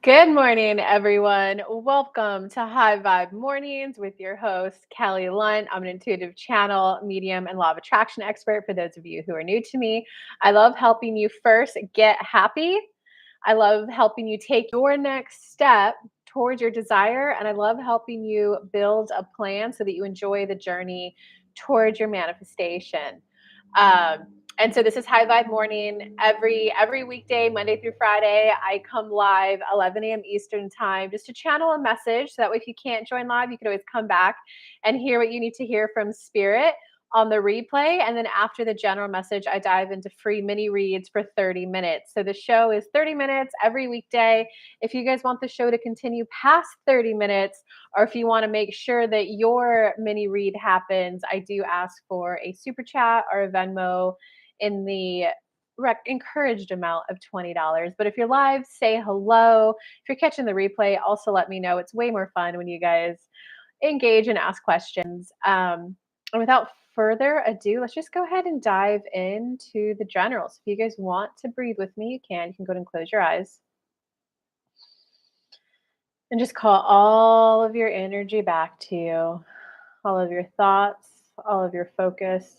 Good morning, everyone. Welcome to High Vibe Mornings with your host, Kelly Lunt. I'm an intuitive channel, medium, and law of attraction expert for those of you who are new to me. I love helping you first get happy. I love helping you take your next step towards your desire. And I love helping you build a plan so that you enjoy the journey towards your manifestation. And so this is High Vibe Morning every weekday, Monday through Friday. I come live 11 a.m. Eastern time just to channel a message. So that way, if you can't join live, you can always come back and hear what you need to hear from Spirit on the replay. And then after the general message, I dive into free mini reads for 30 minutes. So the show is 30 minutes every weekday. If you guys want the show to continue past 30 minutes, or if you want to make sure that your mini read happens, I do ask for a super chat or a Venmo in the encouraged amount of $20. But if you're live, say hello. If you're catching the replay, also let me know. It's way more fun when you guys engage and ask questions. And without further ado, let's just go ahead and dive into the generals. If you guys want to breathe with me, you can. You can go ahead and close your eyes. And just call all of your energy back to you. All of your thoughts, all of your focus.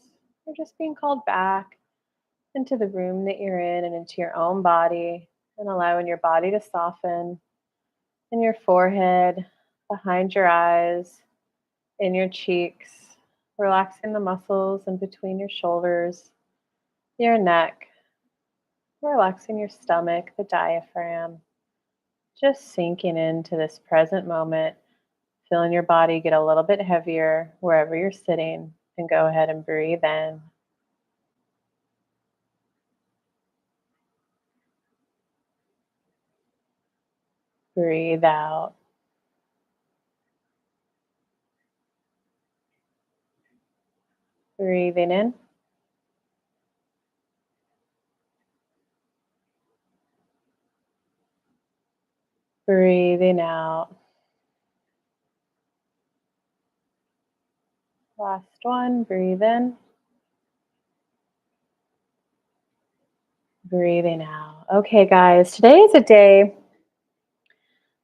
They're just being called back into the room that you're in and into your own body, and allowing your body to soften in your forehead, behind your eyes, in your cheeks, relaxing the muscles in between your shoulders, your neck, relaxing your stomach, the diaphragm, just sinking into this present moment, feeling your body get a little bit heavier wherever you're sitting, and go ahead and breathe in. Breathe out. Breathing in. Breathing out. Last one. Breathe in. Breathing out. Okay, guys, today is a day,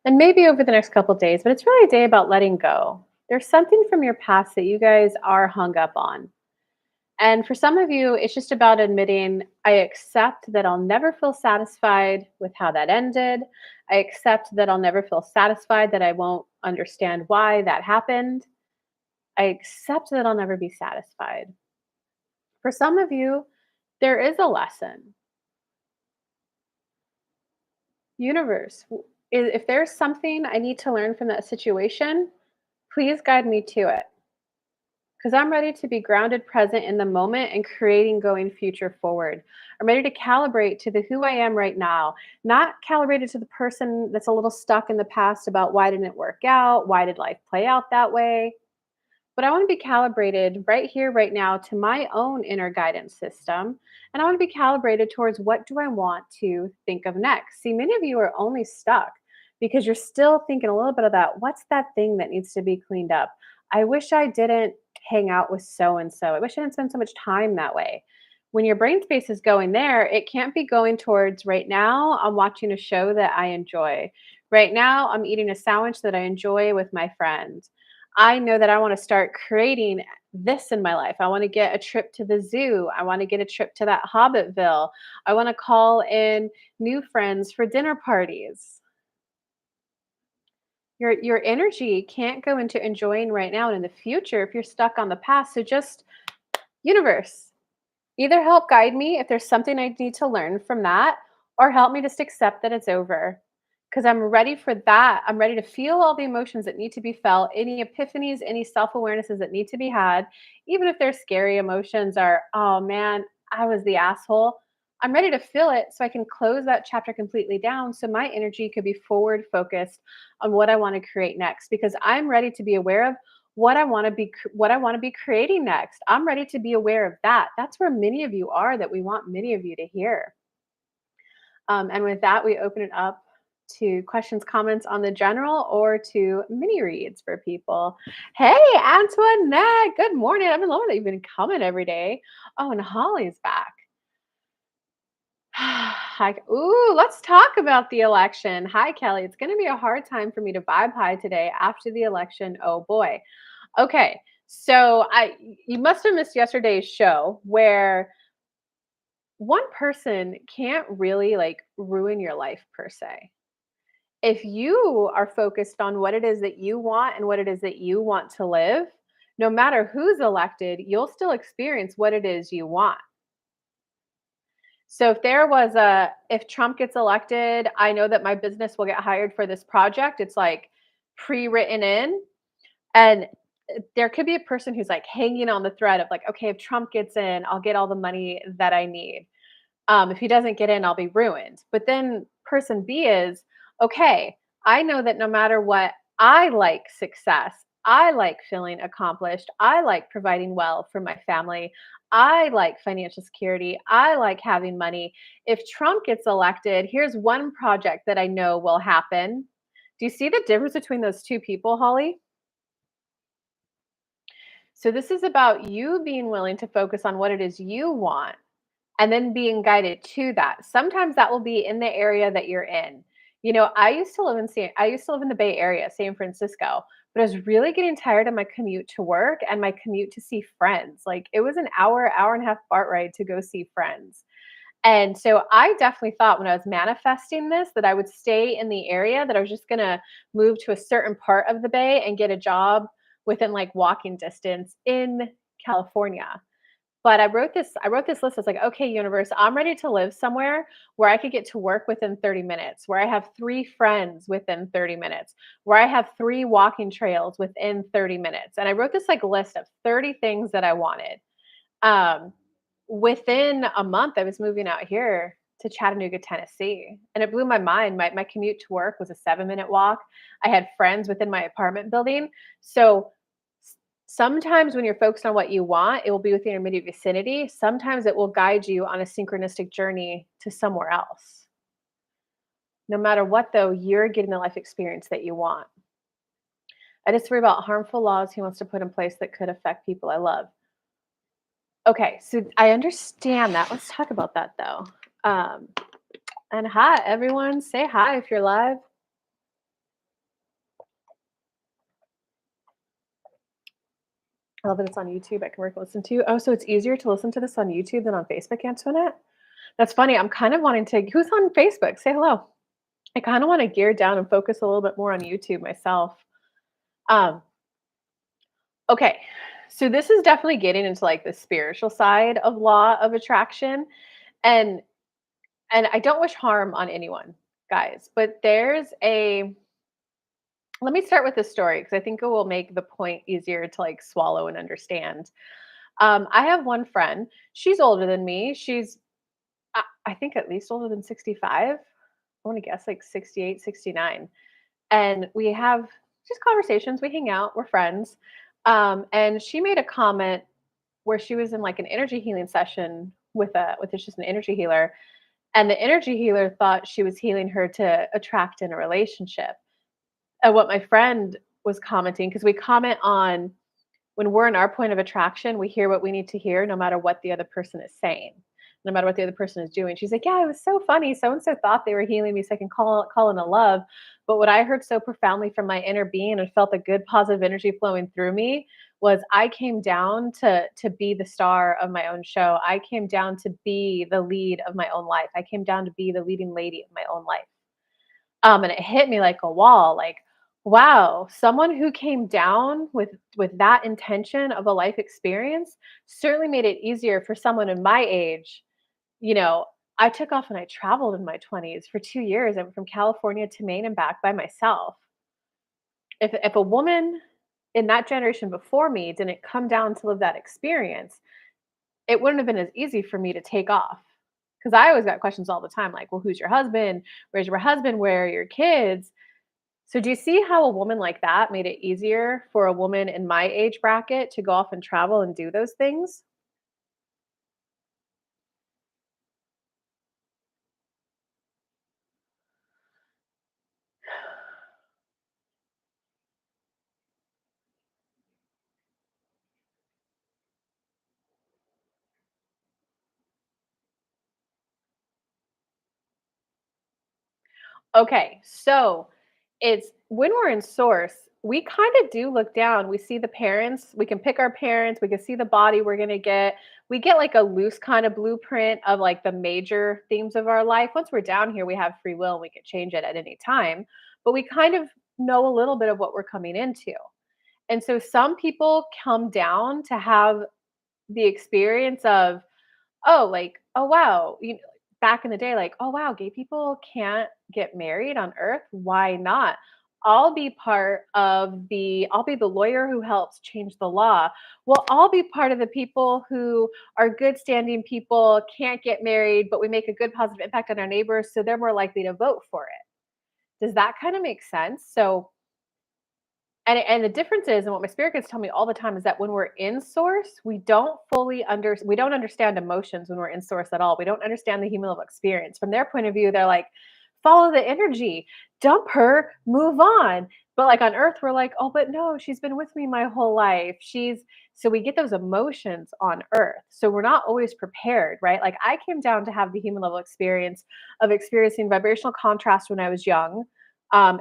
and maybe over the next couple of days, but it's really a day about letting go. There's something from your past that you guys are hung up on. And for some of you, it's just about admitting, I accept that I'll never feel satisfied with how that ended. I accept that I'll never feel satisfied, that I won't understand why that happened. I accept that I'll never be satisfied. For some of you, there is a lesson. Universe, if there's something I need to learn from that situation, please guide me to it. Because I'm ready to be grounded, present in the moment, and creating going future forward. I'm ready to calibrate to the who I am right now, not calibrated to the person that's a little stuck in the past about why didn't it work out, why did life play out that way. But I want to be calibrated right here, right now, to my own inner guidance system. And I want to be calibrated towards what do I want to think of next. See, many of you are only stuck because you're still thinking a little bit of that. What's that thing that needs to be cleaned up? I wish I didn't hang out with so and so. I wish I didn't spend so much time that way. When your brain space is going there, it can't be going towards right now, I'm watching a show that I enjoy. Right now, I'm eating a sandwich that I enjoy with my friend. I know that I want to start creating this in my life. I want to get a trip to the zoo. I want to get a trip to that Hobbitville. I want to call in new friends for dinner parties. Your energy can't go into enjoying right now and in the future if you're stuck on the past. So just universe, either help guide me if there's something I need to learn from that, or help me just accept that it's over. Because I'm ready for that. I'm ready to feel all the emotions that need to be felt, any epiphanies, any self awarenesses that need to be had, even if they're scary emotions are, oh man, I was the asshole. I'm ready to feel it so I can close that chapter completely down so my energy could be forward focused on what I want to create next, because I'm ready to be aware of what I want to be creating next. I'm ready to be aware of that. That's where many of you are, that we want many of you to hear. And with that, we open it up to questions, comments on the general, or to mini reads for people. Hey, Antoinette, good morning. I've been loving that you've been coming every day. Oh, and Holly's back. Hi. Ooh, let's talk about the election. Hi, Kelly. It's going to be a hard time for me to vibe high today after the election. Oh boy. Okay. So you must have missed yesterday's show where one person can't really like ruin your life per se. If you are focused on what it is that you want and what it is that you want to live, no matter who's elected, you'll still experience what it is you want. So if Trump gets elected, I know that my business will get hired for this project. It's like pre-written in, and there could be a person who's like hanging on the thread of like, okay, if Trump gets in, I'll get all the money that I need. If he doesn't get in, I'll be ruined. But then person B is, okay, I know that no matter what, I like success. I like feeling accomplished. I like providing well for my family. I like financial security. I like having money. If Trump gets elected, here's one project that I know will happen. Do you see the difference between those two people, Holly? So, this is about you being willing to focus on what it is you want and then being guided to that. Sometimes that will be in the area that you're in. I used to live in the Bay Area, San Francisco, but I was really getting tired of my commute to work and my commute to see friends. Like it was an hour and a half BART ride to go see friends. And so I definitely thought when I was manifesting this that I would stay in the area, that I was just going to move to a certain part of the Bay and get a job within like walking distance in California. But I wrote this list. I was like, okay, universe, I'm ready to live somewhere where I could get to work within 30 minutes, where I have 3 friends within 30 minutes, where I have 3 walking trails within 30 minutes. And I wrote this like list of 30 things that I wanted. Um, Within a month, I was moving out here to Chattanooga, Tennessee, and it blew my mind. My commute to work was a 7-minute walk. I had friends within my apartment building. So sometimes when you're focused on what you want, it will be within your immediate vicinity. Sometimes it will guide you on a synchronistic journey to somewhere else. No matter what, though, you're getting the life experience that you want. I just worry about harmful laws he wants to put in place that could affect people I love. Okay, so I understand that. Let's talk about that though. Um, and hi, everyone. Say hi if you're live. I love that it's on YouTube. I can work and listen to. Oh, so it's easier to listen to this on YouTube than on Facebook, Antoinette? That's funny. I'm kind of wanting to. Who's on Facebook? Say hello. I kind of want to gear down and focus a little bit more on YouTube myself. Um, okay, so this is definitely getting into like the spiritual side of law of attraction, and I don't wish harm on anyone, guys. But there's a let me start with this story because I think it will make the point easier to like swallow and understand. I have one friend. She's older than me. I think at least older than 65. I want to guess like 68, 69. And we have just conversations. We hang out. We're friends. And she made a comment where she was in like an energy healing session with it's just an energy healer, and the energy healer thought she was healing her to attract in a relationship. And what my friend was commenting, because we comment on when we're in our point of attraction, we hear what we need to hear no matter what the other person is saying, no matter what the other person is doing. She's like, yeah, it was so funny. So and so thought they were healing me so I can call in a love. But what I heard so profoundly from my inner being and felt a good positive energy flowing through me was I came down to be the star of my own show. I came down to be the lead of my own life. I came down to be the leading lady of my own life. And it hit me like a wall, like, wow, someone who came down with that intention of a life experience certainly made it easier for someone in my age. You know, I took off and I traveled in my 20s for 2 years. I went from California to Maine and back by myself. If a woman in that generation before me didn't come down to live that experience, it wouldn't have been as easy for me to take off. Because I always got questions all the time, like, well, who's your husband? Where's your husband? Where are your kids? So do you see how a woman like that made it easier for a woman in my age bracket to go off and travel and do those things? Okay, so it's when we're in source, we kind of do look down. We see the parents, we can pick our parents, we can see the body we're going to get. We get like a loose kind of blueprint of like the major themes of our life. Once we're down here, we have free will and we can change it at any time, but we kind of know a little bit of what we're coming into. And so some people come down to have the experience of, oh, like, oh wow, back in the day, like, oh wow, gay people can't get married on Earth. Why not? I'll be the lawyer who helps change the law. Well, I'll be part of the people who are good standing people, can't get married, but we make a good positive impact on our neighbors, so they're more likely to vote for it. Does that kind of make sense? So and the difference is, and what my spirit guides tell me all the time is that when we're in source, we don't understand emotions when we're in source at all. We don't understand the human level experience. From their point of view, they're like, follow the energy, dump her, move on. But like on earth, we're like, oh, but no, she's been with me my whole life. She's so we get those emotions on earth. So we're not always prepared, right? Like I came down to have the human level experience of experiencing vibrational contrast when I was young,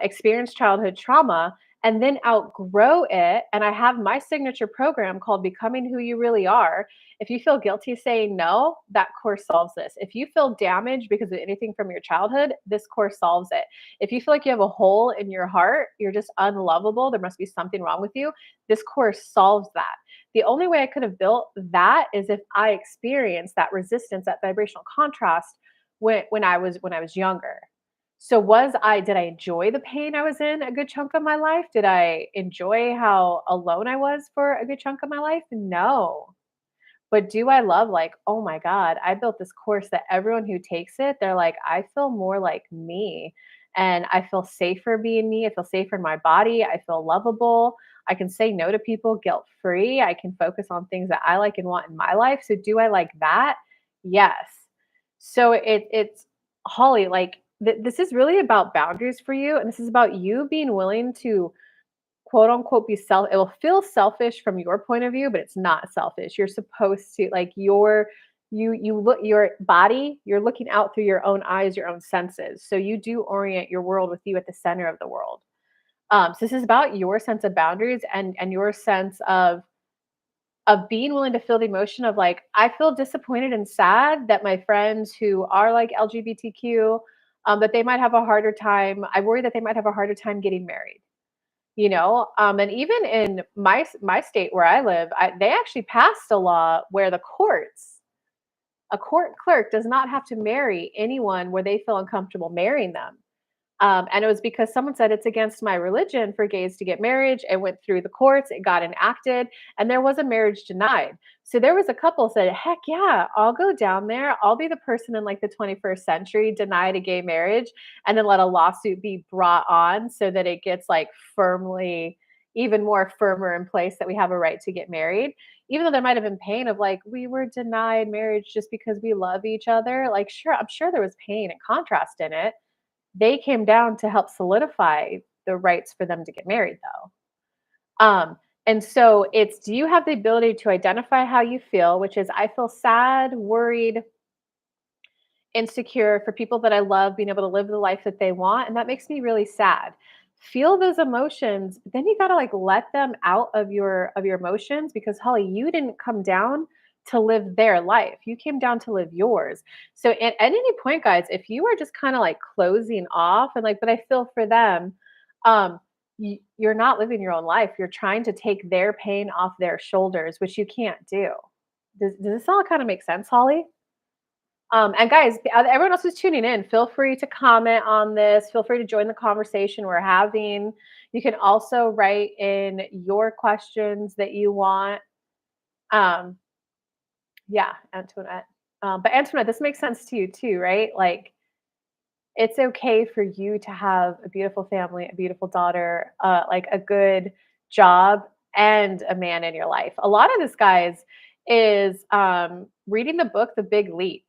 experienced childhood trauma, and then outgrow it. And I have my signature program called Becoming Who You Really Are. If you feel guilty saying no, that course solves this. If you feel damaged because of anything from your childhood, this course solves it. If you feel like you have a hole in your heart, you're just unlovable, there must be something wrong with you, this course solves that. The only way I could have built that is if I experienced that resistance, that vibrational contrast when I was younger. So did I enjoy the pain I was in a good chunk of my life? Did I enjoy how alone I was for a good chunk of my life? No. But do I love like, oh my God, I built this course that everyone who takes it, they're like, I feel more like me. And I feel safer being me. I feel safer in my body. I feel lovable. I can say no to people guilt free. I can focus on things that I like and want in my life. So do I like that? Yes. So it's Holly, like this is really about boundaries for you. And this is about you being willing to quote unquote be self it will feel selfish from your point of view, but it's not selfish. You're supposed to like you look your body, you're looking out through your own eyes, your own senses. So you do orient your world with you at the center of the world. So this is about your sense of boundaries and your sense of being willing to feel the emotion of like, I feel disappointed and sad that my friends who are like LGBTQ, that they might have a harder time. I worry that they might have a harder time getting married, and even in my state where I live, they actually passed a law where a court clerk does not have to marry anyone where they feel uncomfortable marrying them. And it was because someone said it's against my religion for gays to get married. It went through the courts, it got enacted, and there was a marriage denied. So there was a couple said, heck yeah, I'll go down there. I'll be the person in like the 21st century denied a gay marriage and then let a lawsuit be brought on so that it gets like firmly, even more firmer in place that we have a right to get married. Even though there might have been pain of like, we were denied marriage just because we love each other. Like, sure, I'm sure there was pain and contrast in it. They came down to help solidify the rights for them to get married, though. And so it's, do you have the ability to identify how you feel, which is I feel sad, worried, insecure for people that I love being able to live the life that they want, and that makes me really sad. Feel those emotions, but then you got to like let them out of your emotions because Holly, you didn't come down to live their life. You came down to live yours. So at any point, guys, if you are just kind of like closing off and like, but I feel for them, um, you're not living your own life. You're trying to take their pain off their shoulders, which you can't do. Does this all kind of make sense, Holly? And guys, everyone else who's tuning in, feel free to comment on this. Feel free to join the conversation we're having. You can also write in your questions that you want. Um, yeah, Antoinette. But Antoinette, this makes sense to you too, right? Like, it's okay for you to have a beautiful family, a beautiful daughter, like a good job, and a man in your life. A lot of this, guys, is reading the book The Big Leap.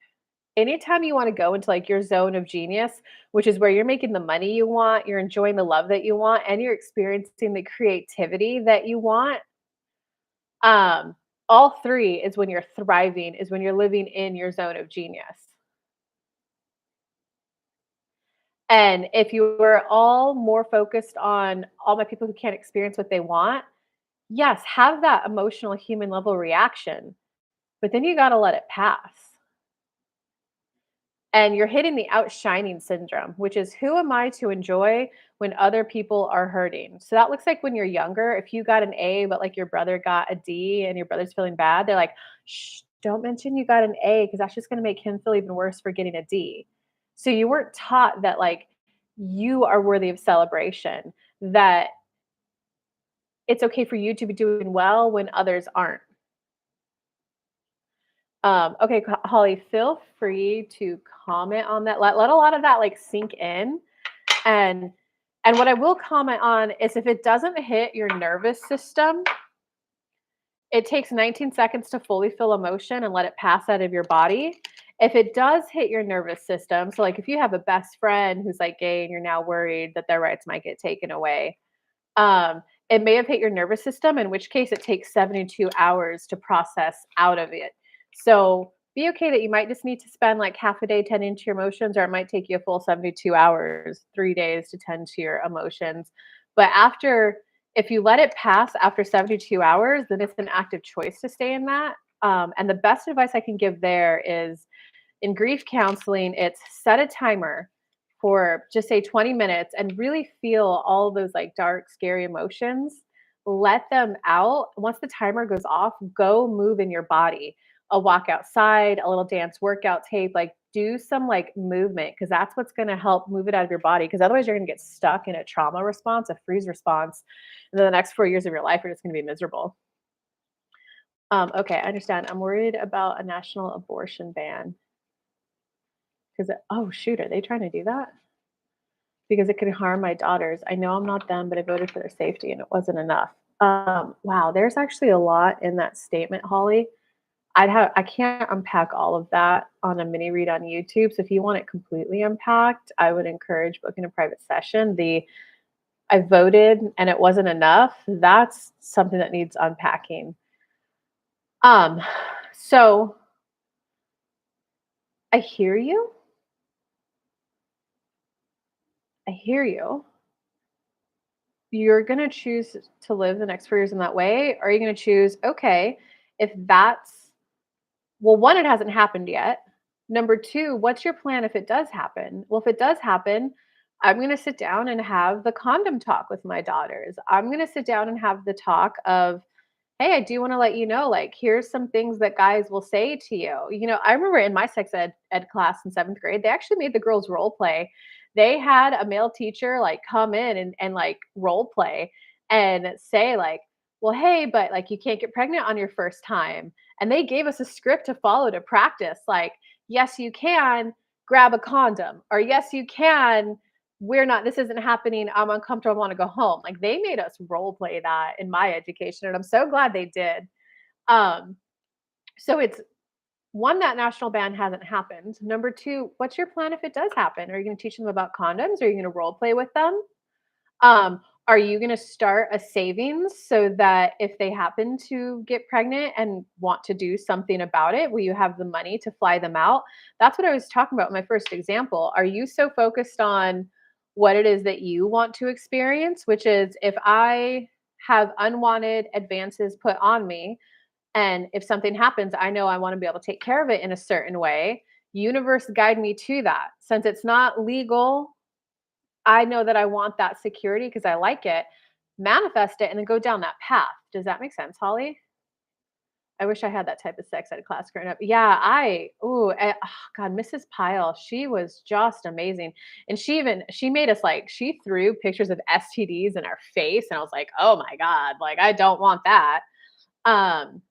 Anytime you want to go into like your zone of genius, which is where you're making the money you want, you're enjoying the love that you want, and you're experiencing the creativity that you want, um, all three is when you're thriving, is when you're living in your zone of genius. And if you were all more focused on all my people who can't experience what they want, yes, have that emotional human level reaction, but then you got to let it pass. And you're hitting the outshining syndrome, which is who am I to enjoy when other people are hurting? So that looks like when you're younger, if you got an A, but like your brother got a D and your brother's feeling bad, they're like, shh, don't mention you got an A because that's just going to make him feel even worse for getting a D. So you weren't taught that like you are worthy of celebration, that it's okay for you to be doing well when others aren't. Okay, Holly, feel free to comment on that. Let a lot of that like sink in. And and what I will comment on is if it doesn't hit your nervous system, it takes 19 seconds to fully feel emotion and let it pass out of your body. If it does hit your nervous system, so like if you have a best friend who's like gay and you're now worried that their rights might get taken away, it may have hit your nervous system, in which case it takes 72 hours to process out of it. So be okay that you might just need to spend like half a day tending to your emotions, or it might take you a full 72 hours, 3 days to tend to your emotions. But if you let it pass after 72 hours, then it's an active choice to stay in that. And the best advice I can give there is in grief counseling, it's set a timer for just say 20 minutes and really feel all those like dark, scary emotions. Let them out. Once the timer goes off, go move in your body. A walk outside, a little dance workout tape, like do some like movement because that's what's going to help move it out of your body. Because otherwise, you're going to get stuck in a trauma response, a freeze response. And then the next 4 years of your life are just going to be miserable. Okay, I understand. I'm worried about a national abortion ban. Because, oh, shoot, are they trying to do that? Because it could harm my daughters. I know I'm not them, but I voted for their safety and it wasn't enough. Wow, there's actually a lot in that statement, Holly. I can't unpack all of that on a mini read on YouTube. So if you want it completely unpacked, I would encourage booking a private session. The I voted and it wasn't enough. That's something that needs unpacking. Um, so I hear you. I hear you. You're gonna choose to live the next 4 years in that way? Or are you gonna choose, okay, if that's well, 1, it hasn't happened yet. Number 2, what's your plan if it does happen? Well, if it does happen, I'm gonna sit down and have the condom talk with my daughters. I'm gonna sit down and have the talk of, hey, I do want to let you know, like, here's some things that guys will say to you. I remember in my sex ed class in 7th grade, they actually made the girls role play. They had a male teacher like come in and like role play and say, like, well, hey, but like you can't get pregnant on your first time. And they gave us a script to follow to practice, like, yes, you can grab a condom, or yes, you can we're not this isn't happening, I'm uncomfortable, I want to go home. Like they made us role play that in my education and I'm so glad they did. um so it's one, that national ban hasn't happened. Number two, what's your plan if it does happen? Are you going to teach them about condoms? Are you going to role play with them? Are you going to start a savings so that if they happen to get pregnant and want to do something about it, will you have the money to fly them out? That's what I was talking about in my first example. Are you so focused on what it is that you want to experience, which is if I have unwanted advances put on me, and if something happens, I know I want to be able to take care of it in a certain way. Universe guide me to that. Since it's not legal, I know that I want that security because I like it. Manifest it and then go down that path. Does that make sense, Holly? I wish I had that type of sex ed class growing up. Yeah, oh God, Mrs. Pyle, she was just amazing. And she made us like, she threw pictures of STDs in our face. And I was like, oh my God, like I don't want that. Um,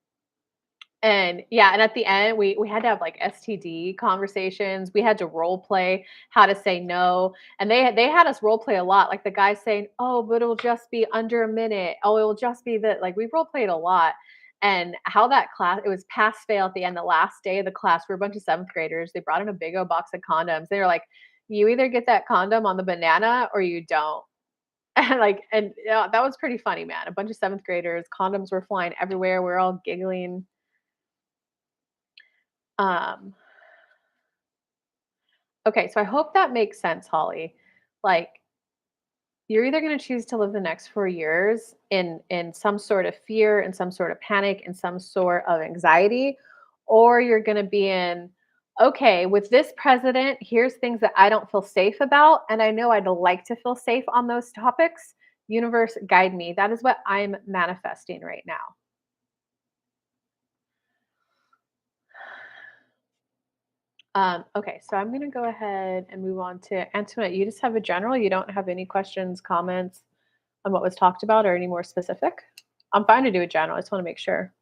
And yeah, and at the end, we had to have like STD conversations. We had to role play how to say no, and they had us role play a lot. Like the guy saying, "Oh, but it'll just be under a minute. Oh, it'll just be that." Like we role played a lot, and how that class it was pass fail at the end. The last day of the class, we were a bunch of 7th graders. They brought in a big old box of condoms. They were like, "You either get that condom on the banana or you don't." And yeah, that was pretty funny, man. A bunch of 7th graders, condoms were flying everywhere. We are all giggling. Um, okay, so I hope that makes sense, Holly. Like, you're either going to choose to live the next 4 years in some sort of fear and some sort of panic and some sort of anxiety, or you're going to be in, okay, with this president, here's things that I don't feel safe about, and I know I'd like to feel safe on those topics. Universe, guide me. That is what I'm manifesting right now. Okay, so I'm going to go ahead and move on to Antoinette. You just have a general. You don't have any questions, comments on what was talked about, or any more specific. I'm fine to do a general. I just want to make sure.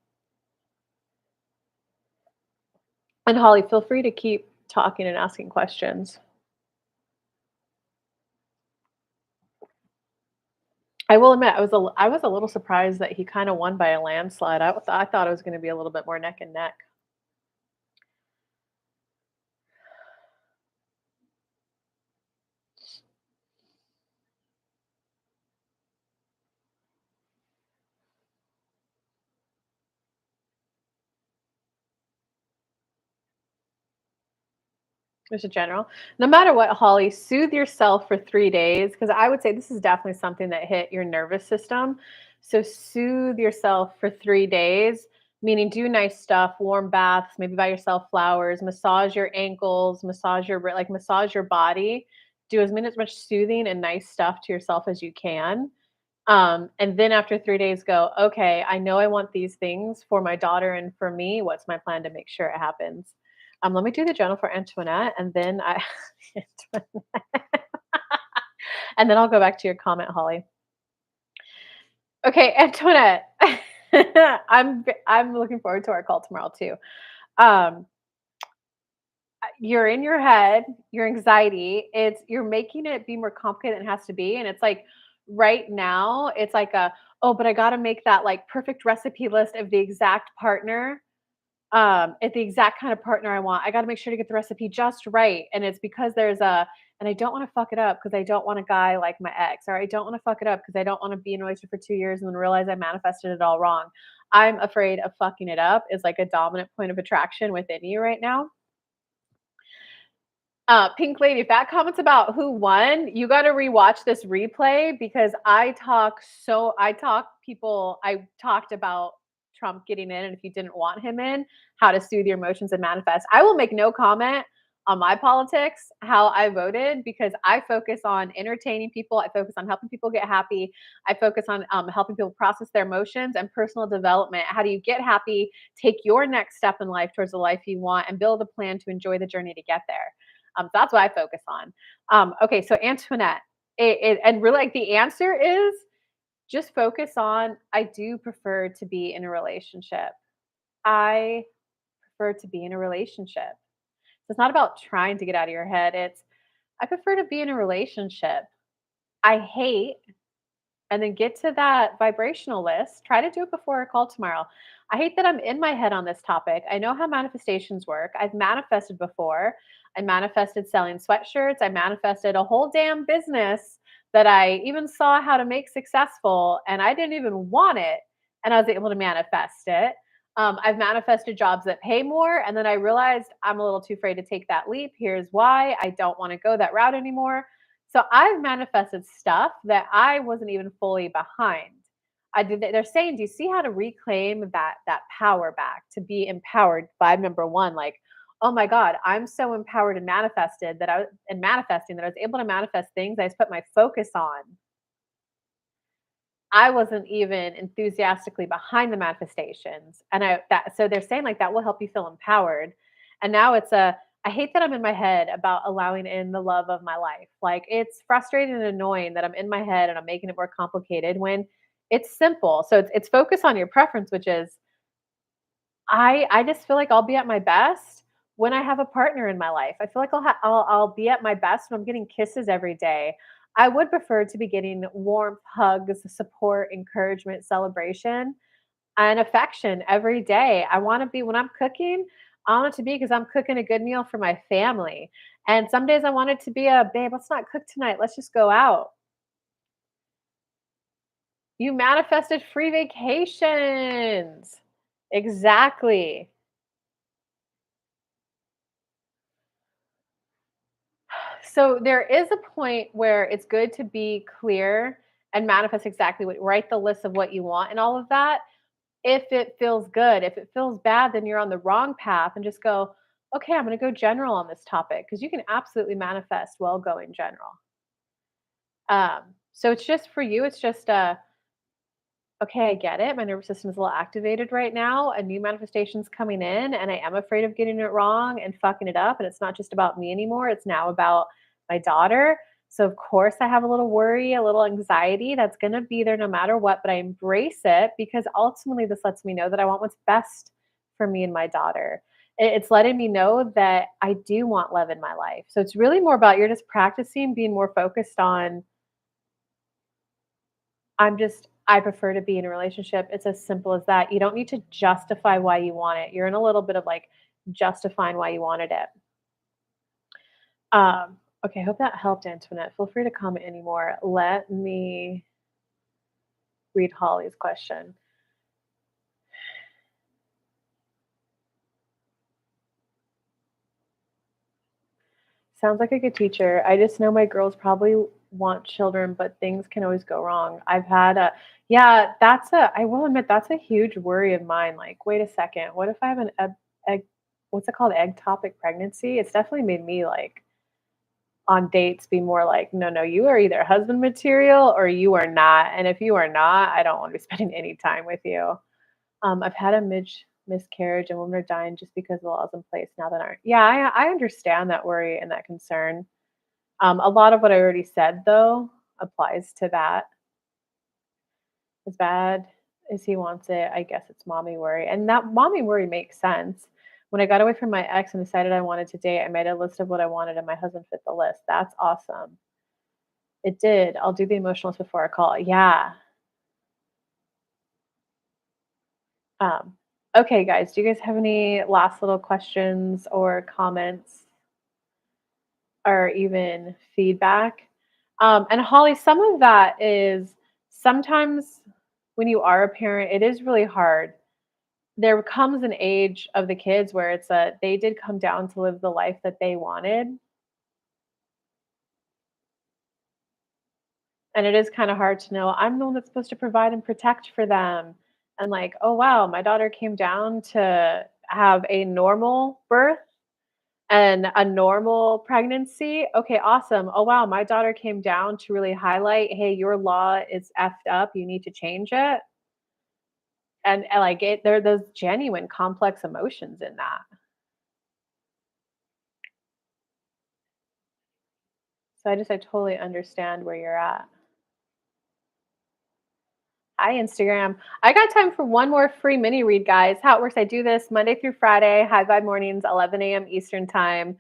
And Holly, feel free to keep talking and asking questions. I will admit, I was a little surprised that he kind of won by a landslide. I thought it was going to be a little bit more neck and neck. Just a general. No matter what, Holly, soothe yourself for 3 days because I would say this is definitely something that hit your nervous system. So soothe yourself for 3 days, meaning do nice stuff, warm baths, maybe buy yourself flowers, massage your ankles, massage your body. Do as much soothing and nice stuff to yourself as you can. And then after 3 days, go, okay, I know I want these things for my daughter and for me. What's my plan to make sure it happens? Let me do the journal for Antoinette, and then I, and then I'll go back to your comment, Holly. Okay, Antoinette, I'm looking forward to our call tomorrow too. Um, you're in your head, your anxiety. You're making it be more complicated than it has to be, and it's like right now, it's like a oh, but I got to make that like perfect recipe list of the exact partner at the exact kind of partner I want. I got to make sure to get the recipe just right. And it's because and I don't want to fuck it up because I don't want a guy like my ex, or I don't want to fuck it up because I don't want to be in a relationship for 2 years and then realize I manifested it all wrong. I'm afraid of fucking it up is like a dominant point of attraction within you right now. Pink Lady, if that comments about who won, you got to rewatch this replay because I talked about Trump getting in, and if you didn't want him in, how to soothe your emotions and manifest. I will make no comment on my politics, how I voted, because I focus on entertaining people. I focus on helping people get happy. I focus on helping people process their emotions and personal development. How do you get happy, take your next step in life towards the life you want, and build a plan to enjoy the journey to get there? So that's what I focus on. Okay, so Antoinette, and really, like the answer is just focus on. I do prefer to be in a relationship. I prefer to be in a relationship. So it's not about trying to get out of your head. It's I prefer to be in a relationship. I hate and then get to that vibrational list. Try to do it before our call tomorrow. I hate that I'm in my head on this topic. I know how manifestations work. I've manifested before. I manifested selling sweatshirts. I manifested a whole damn business that I even saw how to make successful, and I didn't even want it, and I was able to manifest it. I've manifested jobs that pay more, and then I realized I'm a little too afraid to take that leap. Here's why I don't want to go that route anymore. So I've manifested stuff that I wasn't even fully behind. I did. They're saying, do you see how to reclaim that power back to be empowered? Vibe number one, like, oh my God, I'm so empowered and manifesting that I was able to manifest things I just put my focus on. I wasn't even enthusiastically behind the manifestations. And so they're saying like that will help you feel empowered. And now I hate that I'm in my head about allowing in the love of my life. Like it's frustrating and annoying that I'm in my head and I'm making it more complicated when it's simple. So it's focus on your preference, which is I just feel like I'll be at my best when I have a partner in my life. I feel like I'll be at my best when I'm getting kisses every day. I would prefer to be getting warmth, hugs, support, encouragement, celebration, and affection every day. I want to be when I'm cooking. I want it to be because I'm cooking a good meal for my family. And some days I want it to be a babe. Let's not cook tonight. Let's just go out. You manifested free vacations. Exactly. So there is a point where it's good to be clear and manifest exactly what write the list of what you want and all of that. If it feels good, if it feels bad, then you're on the wrong path and just go, okay, I'm going to go general on this topic because you can absolutely manifest while going general. So it's just for you, it's just okay, I get it. My nervous system is a little activated right now. A new manifestation's coming in, and I am afraid of getting it wrong and fucking it up. And it's not just about me anymore. It's now about my daughter. So, of course, I have a little worry, a little anxiety that's going to be there no matter what, but I embrace it because ultimately this lets me know that I want what's best for me and my daughter. It's letting me know that I do want love in my life. So, it's really more about you're just practicing being more focused on I prefer to be in a relationship. It's as simple as that. You don't need to justify why you want it. You're in a little bit of like justifying why you wanted it. Okay, I hope that helped, Antoinette. Feel free to comment anymore. Let me read Holly's question. Sounds like a good teacher. I just know my girls probably want children, but things can always go wrong. I've had a yeah, I will admit that's a huge worry of mine. Like, wait a second, what if I have an egg what's it called? Ectopic pregnancy? It's definitely made me like on dates be more like, no, no, you are either husband material or you are not. And if you are not, I don't want to be spending any time with you. I've had a miscarriage and women are dying just because the laws in place now that aren't. Yeah, I understand that worry and that concern. A lot of what I already said though applies to that. As bad as he wants it, I guess it's mommy worry. And that mommy worry makes sense. When I got away from my ex and decided I wanted to date, I made a list of what I wanted and my husband fit the list. That's awesome. It did. I'll do the emotionals before I call. Yeah. Um, okay, guys, do you guys have any last little questions or comments or even feedback? And Holly, some of that is sometimes when you are a parent, it is really hard. There comes an age of the kids where it's a they did come down to live the life that they wanted, and it is kinda hard to know, I'm the one that's supposed to provide and protect for them, and like, "Oh, wow, my daughter came down to have a normal birth and a normal pregnancy? Okay, awesome. Oh, wow, my daughter came down to really highlight, 'Hey, your law is effed up, you need to change it.'" And, like, there are those genuine complex emotions in that. So I totally understand where you're at. Hi, Instagram. I got time for one more free mini read, guys. How it works, I do this Monday through Friday, high vibe mornings, 11 a.m. Eastern time.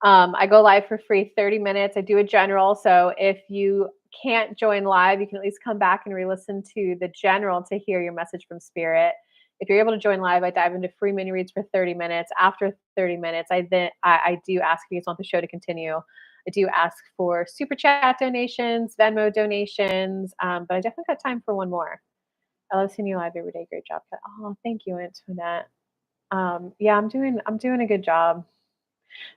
I go live for free 30 minutes. I do a general. So if you can't join live, you can at least come back and re listen to the general to hear your message from spirit. If you're able to join live, I dive into free mini reads for 30 minutes. After 30 minutes, I do ask if you guys want the show to continue. I do ask for super chat donations, Venmo donations, but I definitely got time for one more. I love seeing you live every day. Great job. Oh, thank you, Antoinette. Yeah, I'm doing a good job.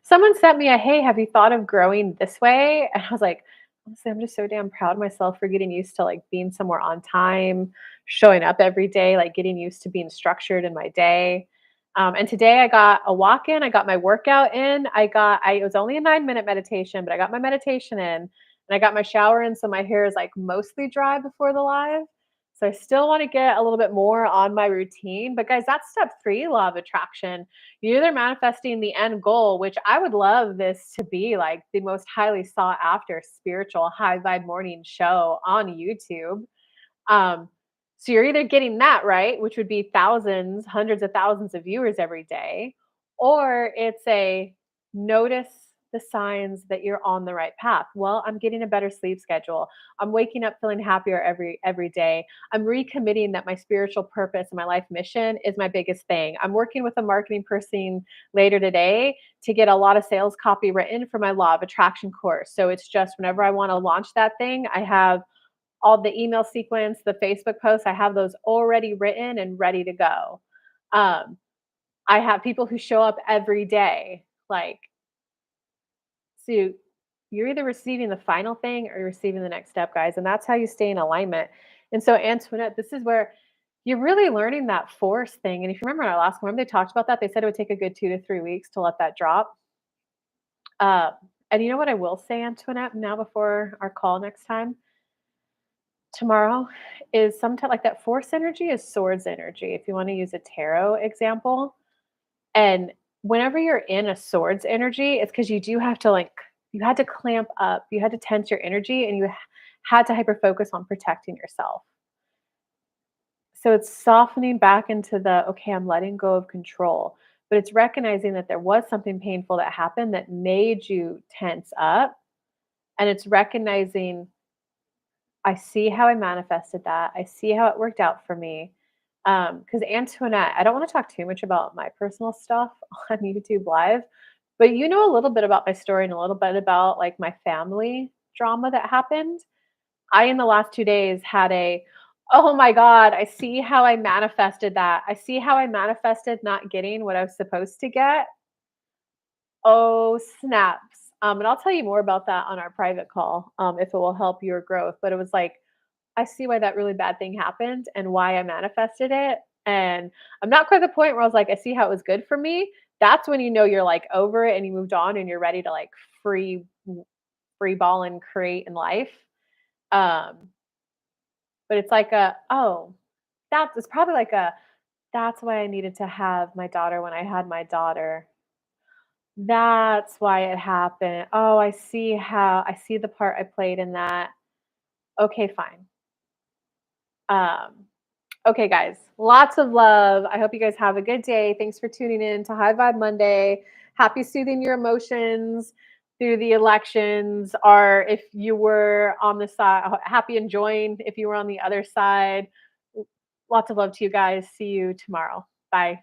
Someone sent me a, "Hey, have you thought of growing this way?" And I was like, honestly, I'm just so damn proud of myself for getting used to like being somewhere on time, showing up every day, like getting used to being structured in my day. And today I got a walk in, I got my workout in, it was only a 9-minute meditation, but I got my meditation in and I got my shower in. So my hair is like mostly dry before the live. So I still want to get a little bit more on my routine. But guys, that's step 3, law of attraction. You're either manifesting the end goal, which I would love this to be like the most highly sought after spiritual high vibe morning show on YouTube. Um, so you're either getting that right, which would be thousands, hundreds of thousands of viewers every day, or it's a notice the signs that you're on the right path. Well, I'm getting a better sleep schedule. I'm waking up feeling happier every day. I'm recommitting that my spiritual purpose and my life mission is my biggest thing. I'm working with a marketing person later today to get a lot of sales copy written for my law of attraction course. So it's just whenever I want to launch that thing, I have all the email sequence, the Facebook posts, I have those already written and ready to go. Um, I have people who show up every day, like, so You're either receiving the final thing or you're receiving the next step, guys, and that's how you stay in alignment. And so, Antoinette, this is where you're really learning that force thing. And if you remember in our last one, they talked about that. They said it would take a good 2 to 3 weeks to let that drop. Uh, and you know what I will say, Antoinette, now before our call next time, tomorrow, is sometimes like that force energy is swords energy. If you want to use a tarot example, and whenever you're in a swords energy, it's because you do have to like you had to clamp up, you had to tense your energy, and had to hyper focus on protecting yourself. So it's softening back into the okay, I'm letting go of control, but it's recognizing that there was something painful that happened that made you tense up, and it's recognizing I see how I manifested that. I see how it worked out for me. Because Antoinette, I don't want to talk too much about my personal stuff on YouTube Live, but you know a little bit about my story and a little bit about like my family drama that happened. I, in the last 2 days, had oh my God, I see how I manifested that. I see how I manifested not getting what I was supposed to get. Oh, snaps. And I'll tell you more about that on our private call if it will help your growth. But it was like, I see why that really bad thing happened and why I manifested it. And I'm not quite at the point where I was like, I see how it was good for me. That's when you know you're like over it and you moved on and you're ready to like free ball and create in life. Um, but it's like oh, that's it's probably like that's why I needed to have my daughter when I had my daughter. That's why it happened. Oh, I see the part I played in that. Okay, fine. Um, Okay, guys, lots of love. I hope you guys have a good day. Thanks for tuning in to High Vibe Monday. Happy soothing your emotions through the elections, or if you were on the side, happy enjoying if you were on the other side. Lots of love to you guys. See you tomorrow. Bye.